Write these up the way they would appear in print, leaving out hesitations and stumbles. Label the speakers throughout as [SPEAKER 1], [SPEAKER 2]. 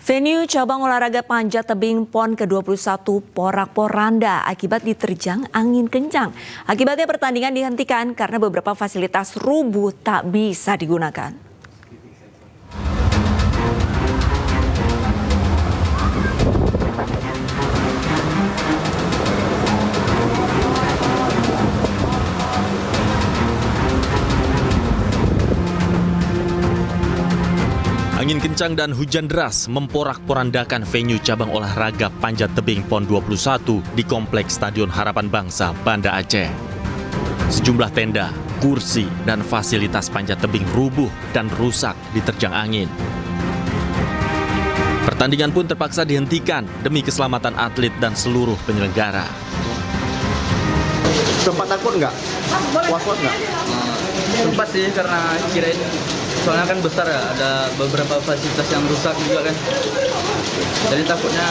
[SPEAKER 1] Venue cabang olahraga panjat tebing PON ke-21 porak-poranda akibat diterjang angin kencang. Akibatnya pertandingan dihentikan karena beberapa fasilitas rubuh tak bisa digunakan.
[SPEAKER 2] Angin kencang dan hujan deras memporak-porandakan venue cabang olahraga panjat tebing PON 21 di Kompleks Stadion Harapan Bangsa, Banda Aceh. Sejumlah tenda, kursi, dan fasilitas panjat tebing rubuh dan rusak diterjang angin. Pertandingan pun terpaksa dihentikan demi keselamatan atlet dan seluruh penyelenggara.
[SPEAKER 3] Sempat takut nggak? Was-was nggak?
[SPEAKER 4] Sempat sih, karena kirain soalnya kan besar ya, ada beberapa fasilitas yang rusak juga kan. Jadi takutnya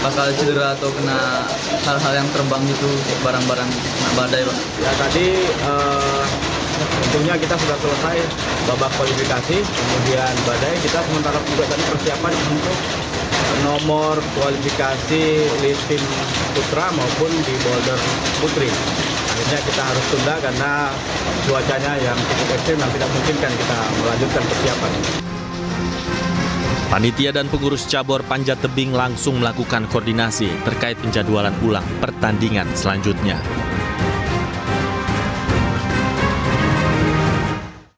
[SPEAKER 4] bakal cedera atau kena hal-hal yang terbang gitu, barang-barang kena badai, Pak.
[SPEAKER 3] Ya tadi tentunya kita sudah selesai babak kualifikasi, kemudian badai. Kita sementara juga tadi persiapan untuk nomor kualifikasi di tim putra maupun di boulder putri. Akhirnya kita harus tunda karena cuacanya yang cukup ekstrim dan tidak mungkin kan kita melanjutkan persiapan.
[SPEAKER 2] Panitia dan pengurus cabur panjat tebing langsung melakukan koordinasi terkait penjadwalan ulang pertandingan selanjutnya.